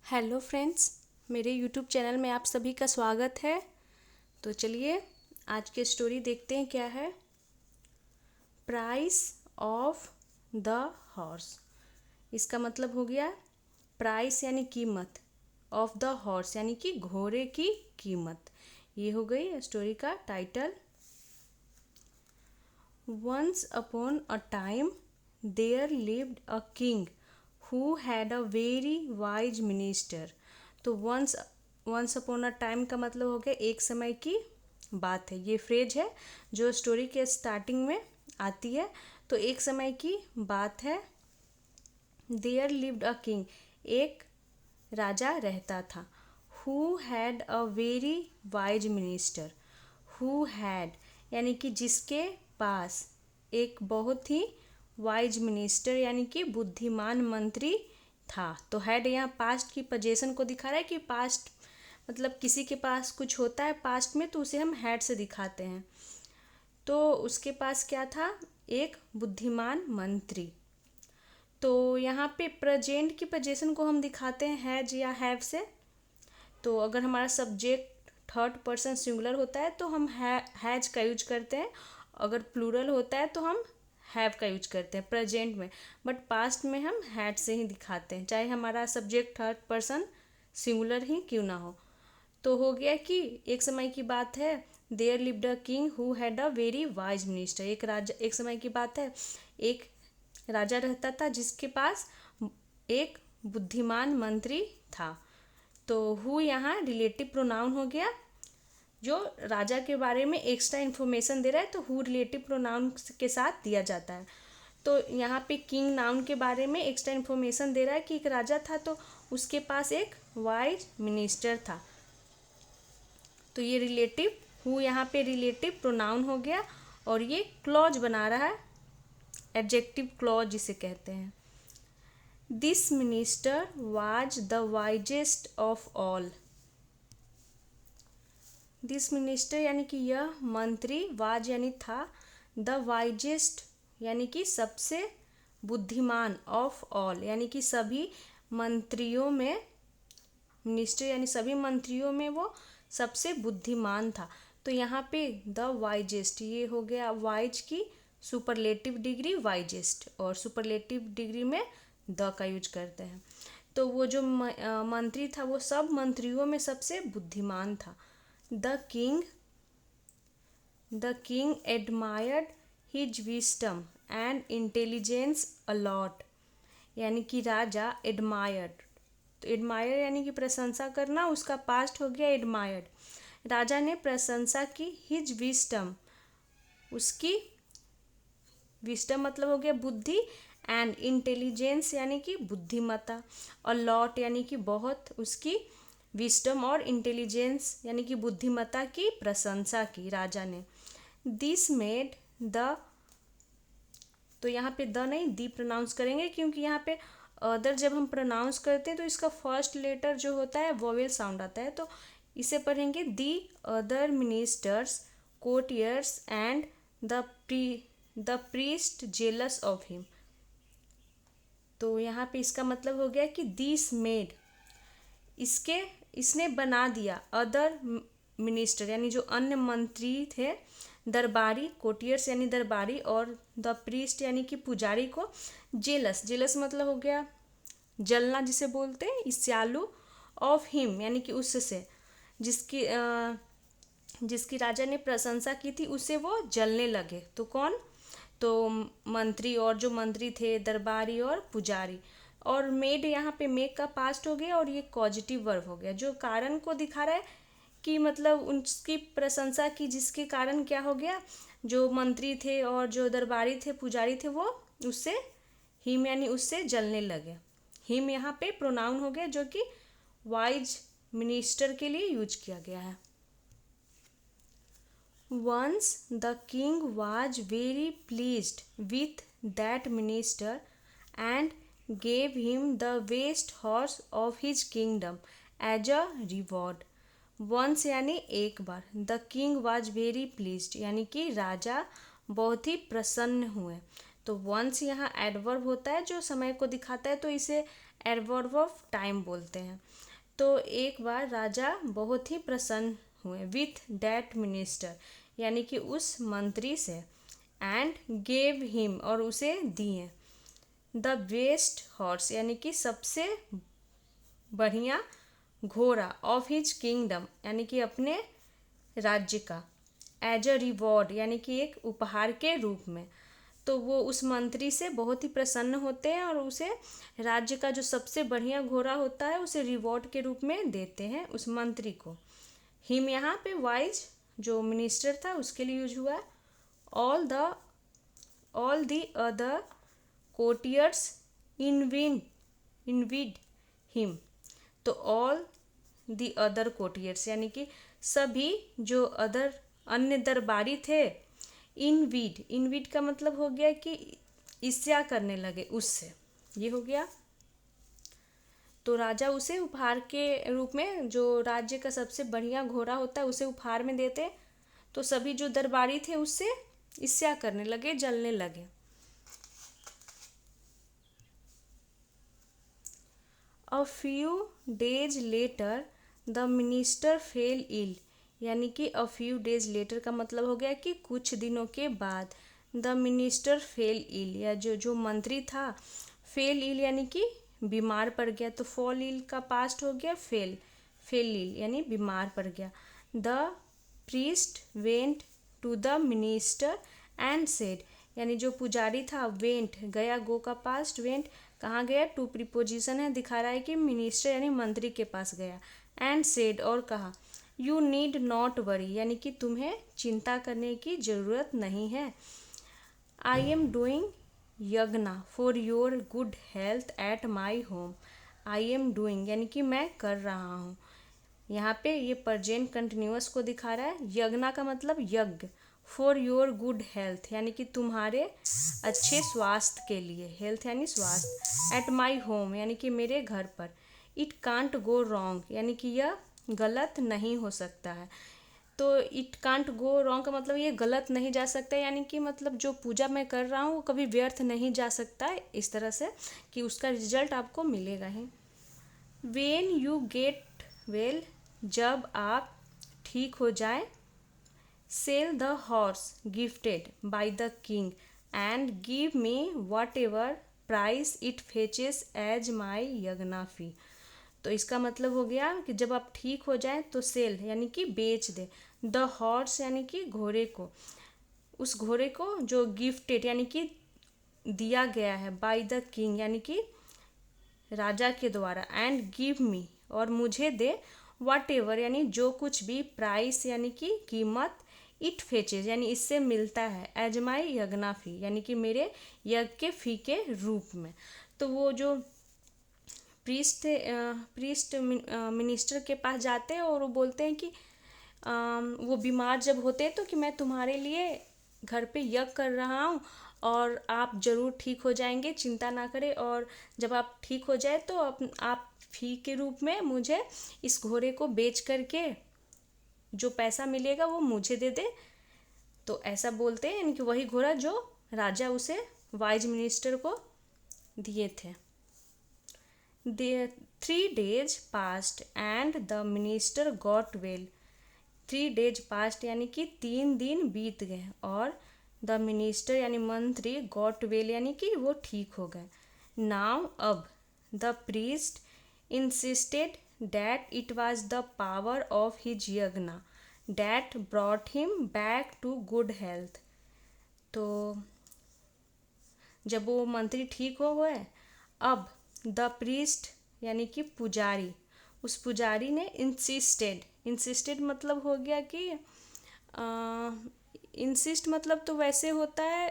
Hello friends, मेरे YouTube channel में आप सभी का स्वागत है। तो चलिए आज की स्टोरी देखते हैं क्या है। Price of the horse. इसका मतलब हो गया प्राइस यानी कीमत, ऑफ द हॉर्स यानी कि घोड़े की कीमत। ये हो गई स्टोरी का title. Once upon a time there lived a king who had a very wise minister. तो वंस अपॉन अ टाइम का मतलब हो गया एक समय की बात है। ये फ्रेज है जो स्टोरी के स्टार्टिंग में आती है। तो एक समय की बात है। देयर लिव्ड अ किंग, एक राजा रहता था। Who had a very wise minister. Who had यानी कि जिसके पास एक बहुत ही वाइज मिनिस्टर यानी कि बुद्धिमान मंत्री था। तो हैड यहाँ पास्ट की पोजीशन को दिखा रहा है कि पास्ट मतलब किसी के पास कुछ होता है पास्ट में तो उसे हम हैड से दिखाते हैं। तो उसके पास क्या था? एक बुद्धिमान मंत्री। तो यहाँ पे प्रेजेंट की पोजीशन को हम दिखाते हैं हैज या हैव से। तो अगर हमारा सब्जेक्ट थर्ड पर्सन सिंगुलर होता है तो हम हैज का यूज करते हैं। अगर प्लूरल होता है तो हम हैव का यूज करते हैं प्रेजेंट में। बट पास्ट में हम हैड से ही दिखाते हैं, चाहे हमारा सब्जेक्ट थर्ड पर्सन सिंगुलर ही क्यों ना हो। तो हो गया कि एक समय की बात है। There lived a king who had a very wise minister. एक समय की बात है, एक राजा रहता था जिसके पास एक बुद्धिमान मंत्री था। तो हु यहाँ रिलेटिव प्रोनाउन हो गया, जो राजा के बारे में एक्स्ट्रा इन्फॉर्मेशन दे रहा है तो हु रिलेटिव प्रोनाउन के साथ दिया जाता है। तो यहाँ पे किंग नाउन के बारे में एक्स्ट्रा इन्फॉर्मेशन दे रहा है कि एक राजा था तो उसके पास एक वाइज मिनिस्टर था। तो ये रिलेटिव हु यहाँ पे रिलेटिव प्रोनाउन हो गया और ये क्लॉज बना रहा है, एडजेक्टिव क्लॉज जिसे कहते हैं। This minister was the wisest of all. This minister यानी कि यह मंत्री, वाज यानी था, द वाइजेस्ट यानी कि सबसे बुद्धिमान, ऑफ ऑल यानी कि सभी मंत्रियों में, मिनिस्टर यानी सभी मंत्रियों में वो सबसे बुद्धिमान था। तो यहाँ पे द वाइजेस्ट ये हो गया वाइज की सुपरलेटिव डिग्री वाइजेस्ट, और सुपरलेटिव डिग्री में द का यूज करते हैं। तो वो जो मंत्री था वो सब मंत्रियों में सबसे बुद्धिमान था। The king admired his wisdom and intelligence a lot. यानी कि राजा एडमायर्ड, तो एडमायर यानी कि प्रशंसा करना, उसका पास्ट हो गया एडमायर्ड। राजा ने प्रशंसा की हिज विस्डम, उसकी विस्डम मतलब हो गया बुद्धि, एंड इंटेलिजेंस यानी कि बुद्धिमत्ता, और लॉट यानी कि बहुत, उसकी विस्डम और इंटेलिजेंस यानी कि बुद्धिमत्ता की प्रशंसा की राजा ने। दिस मेड द, तो यहाँ पे द नहीं दी प्रोनाउंस करेंगे क्योंकि यहाँ पे अदर जब हम प्रोनाउंस करते हैं तो इसका फर्स्ट लेटर जो होता है वोवेल साउंड आता है। तो इसे पढ़ेंगे the other ministers courtiers and the priest jealous of him. तो यहाँ पे इसका मतलब हो गया कि दिस मेड, इसने बना दिया, अदर मिनिस्टर यानी जो अन्य मंत्री थे, दरबारी, कोटियर्स यानी दरबारी, और द प्रीस्ट यानी कि पुजारी को, जेलस मतलब हो गया जलना जिसे बोलते हैं, ईर्ष्यालु, ऑफ हिम यानी कि उससे, जिसकी राजा ने प्रशंसा की थी उसे वो जलने लगे। तो कौन? तो मंत्री, और जो मंत्री थे दरबारी और पुजारी। और मेड यहाँ पे मेक का पास्ट हो गया और ये पॉजिटिव वर्ब हो गया, जो कारण को दिखा रहा है कि मतलब उनकी प्रशंसा की, जिसके कारण क्या हो गया, जो मंत्री थे और जो दरबारी थे पुजारी थे वो उससे, हिम यानी उससे जलने लगे। हिम यहाँ पे प्रोनाउन हो गया जो कि वाइज मिनिस्टर के लिए यूज किया गया है। Once the king was very pleased with that minister and gave him the best horse of his kingdom as a reward. Once यानी एक बार, the king was very pleased यानी कि राजा बहुत ही प्रसन्न हुए। तो once यहाँ एडवर्ब होता है जो समय को दिखाता है, तो इसे एडवर्ब ऑफ टाइम बोलते हैं। तो एक बार राजा बहुत ही प्रसन्न हुए विथ डैट मिनिस्टर, यानी कि उस मंत्री से, एंड गेव हिम और उसे दिए द बेस्ट हॉर्स, यानी कि सबसे बढ़िया घोड़ा ऑफ हिज किंगडम, यानी कि अपने राज्य का, एज अ रिवॉर्ड, यानी कि एक उपहार के रूप में। तो वो उस मंत्री से बहुत ही प्रसन्न होते हैं और उसे राज्य का जो सबसे बढ़िया घोड़ा होता है उसे रिवॉर्ड के रूप में देते हैं उस मंत्री को। हिम यहाँ पे वाइज जो मिनिस्टर था उसके लिए यूज हुआ है। All the other courtiers InVID him. तो ऑल द अदर कोर्टियर्स यानी कि सभी जो अदर अन्य दरबारी थे, इनविड का मतलब हो गया कि ईर्ष्या करने लगे उससे, ये हो गया। तो राजा उसे उपहार के रूप में जो राज्य का सबसे बढ़िया घोड़ा होता है उसे उपहार में देते। तो सभी जो दरबारी थे उससे ईर्ष्या करने लगे, जलने लगे। A few days later the minister fell ill, यानी कि अ फ्यू डेज लेटर का मतलब हो गया कि कुछ दिनों के बाद। द मिनिस्टर फेल इल, या जो मंत्री था, फेल इल यानी कि बीमार पड़ गया। तो फॉल इल का पास्ट हो गया फेल इल यानी बीमार पड़ गया। The priest went to the minister and said, यानी जो पुजारी था, वेंट गया, गो का पास्ट, वेंट कहाँ गया, टू प्रीपोजिशन है, दिखा रहा है कि मिनिस्टर यानी मंत्री के पास गया। एंड सेड और कहा, यू नीड नॉट वरी, यानी कि तुम्हें चिंता करने की ज़रूरत नहीं है। आई एम डूइंग यज्ञ for your good health at my home. I am doing यानी कि मैं कर रहा हूँ। यहाँ पे ये प्रेजेंट कंटिन्यूअस को दिखा रहा है। यज्ञ का मतलब यज्ञ, फॉर योर गुड हेल्थ यानी कि तुम्हारे अच्छे स्वास्थ्य के लिए, हेल्थ यानी स्वास्थ्य, एट माई होम यानी कि मेरे घर पर, इट कांट गो रॉन्ग यानी कि यह गलत नहीं हो सकता है। तो इट कांट गो रॉन्ग का मतलब ये गलत नहीं जा सकता, यानी कि मतलब जो पूजा मैं कर रहा हूँ वो कभी व्यर्थ नहीं जा सकता है, इस तरह से कि उसका रिजल्ट आपको मिलेगा ही। वेन यू गेट वेल, जब आप ठीक हो जाए, sell the horse gifted by the king and give me whatever price it fetches as my yagya fee. तो इसका मतलब हो गया कि जब आप ठीक हो जाए तो सेल यानी कि बेच दे, द हॉर्स यानी कि घोड़े को, उस घोड़े को जो गिफ्टेड यानी कि दिया गया है, बाय द किंग यानी कि राजा के द्वारा, एंड गिव मी और मुझे दे, वट एवर यानी जो कुछ भी, प्राइस यानी कि कीमत, इट फेचेज यानी इससे मिलता है, एज माई यज्ञ फी यानी कि मेरे यज्ञ के फी के रूप में। तो वो जो प्रीस्ट मिनिस्टर के पास जाते हैं और वो बोलते हैं कि वो बीमार जब होते हैं तो कि मैं तुम्हारे लिए घर पे यज्ञ कर रहा हूँ और आप ज़रूर ठीक हो जाएंगे, चिंता ना करें, और जब आप ठीक हो जाए तो आप फी के रूप में मुझे इस घोड़े को बेच करके जो पैसा मिलेगा वो मुझे दे दे। तो ऐसा बोलते हैं, यानी कि वही घोड़ा जो राजा उसे वाइज मिनिस्टर को दिए थे। The 3 days passed and the minister got well. 3 days passed यानी कि 3 दिन बीत गए और द मिनिस्टर यानी मंत्री गॉट वेल यानी कि वो ठीक हो गए। नाउ अब the priest insisted that it was the power of his yajna that brought him back to good health. तो जब वो मंत्री ठीक हो गए, अब द प्रीस्ट यानी कि पुजारी, उस पुजारी ने इंसिस्टेड मतलब हो गया कि इंसिस्ट मतलब तो वैसे होता है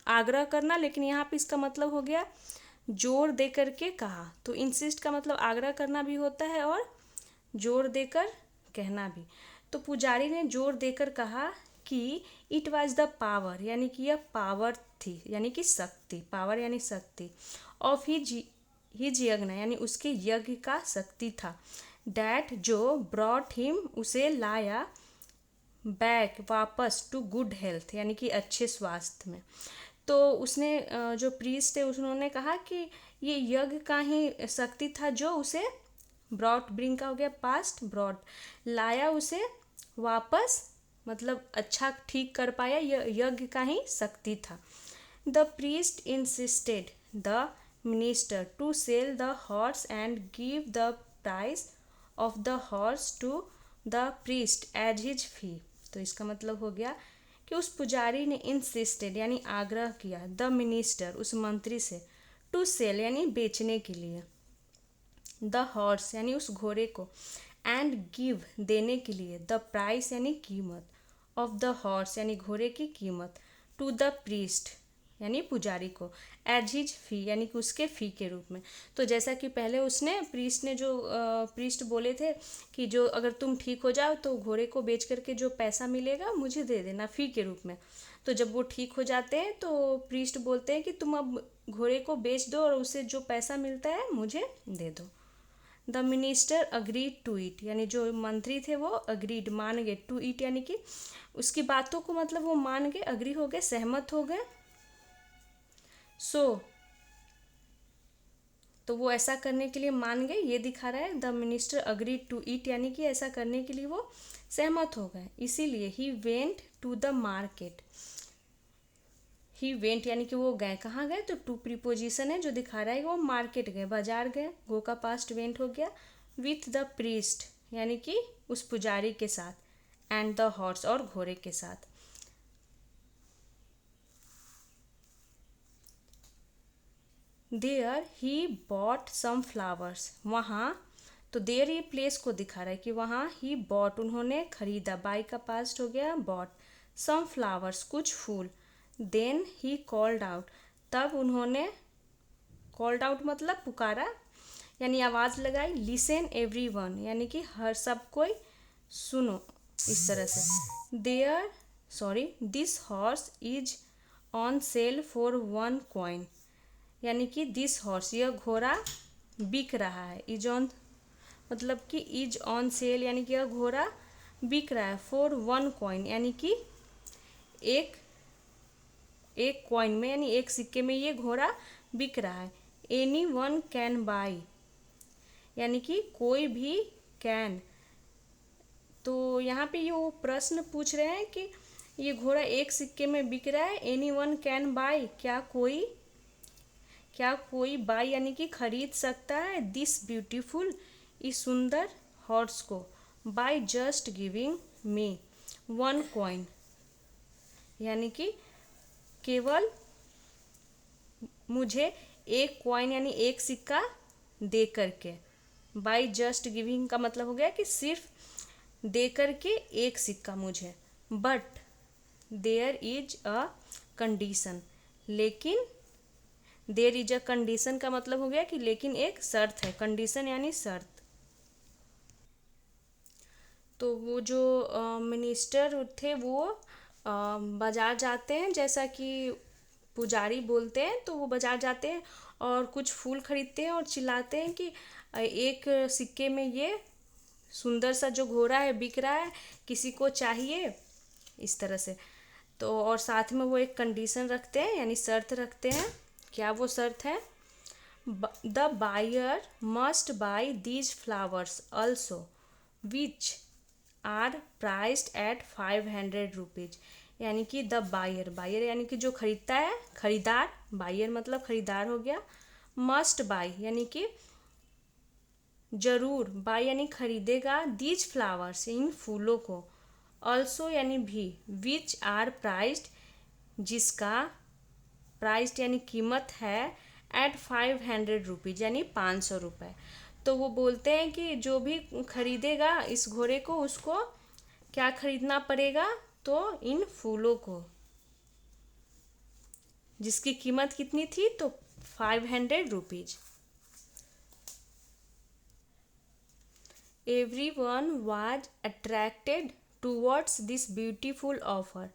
आग्रह करना, लेकिन यहाँ पे इसका मतलब हो गया जोर दे करके कहा। तो इंसिस्ट का मतलब आग्रह करना भी होता है और जोर देकर कहना भी। तो पुजारी ने जोर देकर कहा कि इट वाज द पावर यानी कि यह पावर थी, यानी कि शक्ति, पावर यानी शक्ति, ऑफ हिज यज्ञ यानी उसके यज्ञ का शक्ति था, डैट जो ब्रॉट हिम उसे लाया, बैक वापस, टू गुड हेल्थ यानी कि अच्छे स्वास्थ्य में। तो उसने जो प्रीस्ट थे उन्होंने कहा कि ये यज्ञ का ही शक्ति था जो उसे ब्रॉट, ब्रिंग का हो गया पास्ट, ब्रॉट लाया उसे वापस, मतलब अच्छा ठीक कर पाया, यज्ञ का ही शक्ति था। The priest insisted the minister to sell the horse and give the price of the horse to the priest as his fee. तो इसका मतलब हो गया कि उस पुजारी ने इंसिस्टेड यानी आग्रह किया, द मिनिस्टर उस मंत्री से, टू सेल यानी बेचने के लिए, द हॉर्स यानी उस घोड़े को, एंड गिव देने के लिए, द प्राइस यानी कीमत, ऑफ द हॉर्स यानी घोड़े की कीमत, टू द प्रीस्ट यानी पुजारी को, एज हिज फी यानी कि उसके फ़ी के रूप में। तो जैसा कि पहले उसने प्रीस्ट ने जो प्रीस्ट बोले थे कि जो अगर तुम ठीक हो जाओ तो घोड़े को बेच करके जो पैसा मिलेगा मुझे दे देना फ़ी के रूप में। तो जब वो ठीक हो जाते हैं तो प्रीस्ट बोलते हैं कि तुम अब घोड़े को बेच दो और उससे जो पैसा मिलता है मुझे दे दो। The minister agreed to it यानी जो मंत्री थे वो अग्रीड मान गए, टू इट यानी कि उसकी बातों को मतलब वो मान गए, अग्री हो गए, सहमत हो गए। तो वो ऐसा करने के लिए मान गए, ये दिखा रहा है the minister agreed to it यानी कि ऐसा करने के लिए वो सहमत हो गए। इसीलिए he went to the market, he went यानी कि वो गए, कहाँ गए, तो टू प्रीपोजिशन है जो दिखा रहा है कि वो मार्केट गए, बाजार गए, गो का पास्ट वेंट हो गया, विथ द प्रीस्ट यानी कि उस पुजारी के साथ, एंड द हॉर्स और घोड़े के साथ। There he bought some flowers, वहाँ, तो देयर ये प्लेस को दिखा रहा है कि वहाँ ही बॉट उन्होंने खरीदा, बाई का पास्ट हो गया बॉट, सम फ्लावर्स कुछ फूल, देन ही कॉल्ड आउट, तब उन्होंने, कॉल्ड आउट मतलब पुकारा यानी आवाज़ लगाई, लिसन एवरीवन यानी कि हर सब कोई सुनो, इस तरह से। There this horse is on sale for 1 coin यानी कि दिस हॉर्स यह घोड़ा बिक रहा है, इज ऑन मतलब कि इज ऑन सेल यानी कि यह घोड़ा बिक रहा है, फॉर 1 कॉइन यानी कि एक एक कॉइन में यानी एक सिक्के में ये घोड़ा बिक रहा है। एनी वन कैन बाई यानी कि कोई भी कैन, तो यहाँ पे ये वो प्रश्न पूछ रहे हैं कि ये घोड़ा एक सिक्के में बिक रहा है, एनी वन कैन बाई, क्या कोई बाई यानी कि खरीद सकता है, दिस ब्यूटीफुल इस सुंदर हॉर्स को, by just giving me 1 coin यानी कि केवल मुझे एक कॉइन यानी एक सिक्का दे करके, बाई जस्ट गिविंग का मतलब हो गया कि सिर्फ दे करके एक सिक्का मुझे, but there is a condition, लेकिन देयर इज अ कंडीशन का मतलब हो गया कि लेकिन एक शर्त है, कंडीशन यानी शर्त। तो वो जो मिनिस्टर थे वो बाजार जाते हैं, जैसा कि पुजारी बोलते हैं, तो वो बाजार जाते हैं और कुछ फूल खरीदते हैं और चिल्लाते हैं कि एक सिक्के में ये सुंदर सा जो घोड़ा है बिक रहा है, किसी को चाहिए, इस तरह से। तो और साथ में वो एक कंडीशन रखते हैं यानी शर्त रखते हैं, क्या वो शर्त है, the buyer must buy these flowers also which are priced at 500 rupees यानी कि द बायर, बायर यानी कि जो खरीदता है, खरीदार, बायर मतलब खरीदार हो गया, मस्ट बाई यानी कि जरूर, बाई यानी खरीदेगा, दीज फ्लावर्स इन फूलों को, ऑल्सो यानी भी, विच आर प्राइस्ड जिसका, प्राइस्ड यानी कीमत है, एट 500 रुपीज यानी 500 रुपये। तो वो बोलते हैं कि जो भी खरीदेगा इस घोड़े को उसको क्या खरीदना पड़ेगा, तो इन फूलों को, जिसकी कीमत कितनी थी, तो 500 rupees. Everyone was attracted towards this beautiful offer.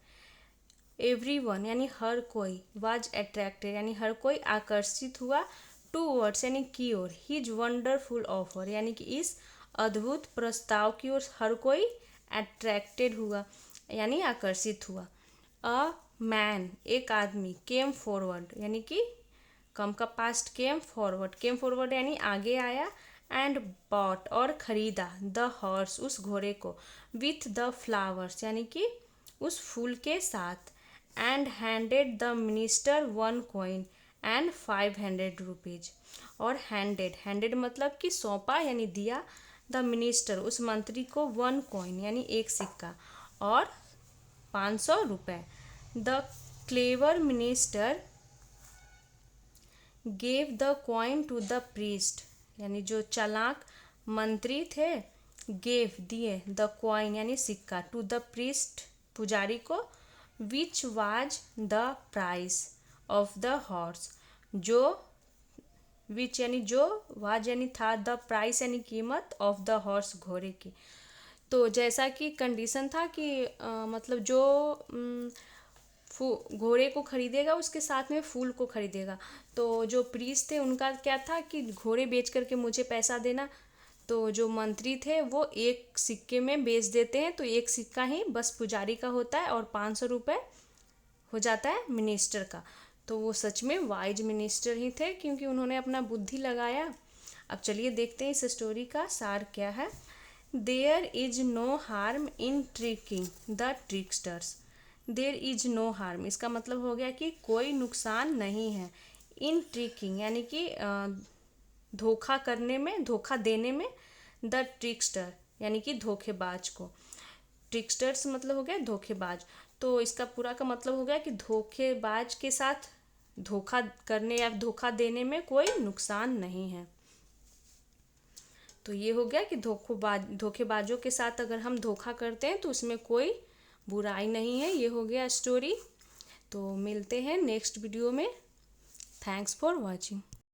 Everyone यानी हर कोई, was attracted यानी हर कोई आकर्षित हुआ, towards यानी की ओर, his wonderful offer यानी कि इस अद्भुत प्रस्ताव की ओर हर कोई attracted हुआ यानी आकर्षित हुआ। A man एक आदमी, came forward यानी कि कम का पास्ट केम फॉरवर्ड यानी आगे आया, एंड बॉट और खरीदा द हॉर्स उस घोड़े को, विथ द फ्लावर्स यानी कि उस फूल के साथ, and handed the minister 1 coin and 500 rupees. और हैंडेड मतलब कि सौंपा यानी दिया, द मिनिस्टर उस मंत्री को 1 कॉइन यानी एक सिक्का और 500 रुपये। The clever minister gave the coin to the priest यानी जो चालाक मंत्री थे, गेव दिए, द कॉइन यानी सिक्का, टू द प्रीस्ट पुजारी को, which was the price of the horse जो, विच यानी जो, वाज यानी था, द प्राइस यानी कीमत, ऑफ द हॉर्स घोड़े की। तो जैसा कि कंडीशन था कि मतलब जो घोड़े को खरीदेगा उसके साथ में फूल को खरीदेगा। तो जो प्रीस्ट थे उनका क्या था कि घोड़े बेच करके मुझे पैसा देना, तो जो मंत्री थे वो एक सिक्के में बेच देते हैं, तो एक सिक्का ही बस पुजारी का होता है और 500 रुपये हो जाता है मिनिस्टर का। तो वो सच में वाइज मिनिस्टर ही थे क्योंकि उन्होंने अपना बुद्धि लगाया। अब चलिए देखते हैं इस स्टोरी का सार क्या है। There is no harm in tricking the tricksters. There is no harm इसका मतलब हो गया कि कोई नुकसान नहीं है, इन ट्रिकिंग यानी कि धोखा करने में, धोखा देने में, द ट्रिकस्टर यानी कि धोखेबाज को। ट्रिकस्टर्स मतलब हो गया धोखेबाज, तो इसका पूरा का मतलब हो गया कि धोखेबाज के साथ धोखा करने या धोखा देने में कोई नुकसान नहीं है। तो ये हो गया कि धोखेबाजों के साथ अगर हम धोखा करते हैं तो उसमें कोई बुराई नहीं है। ये हो गया स्टोरी। तो मिलते हैं नेक्स्ट वीडियो में। Thanks for watching.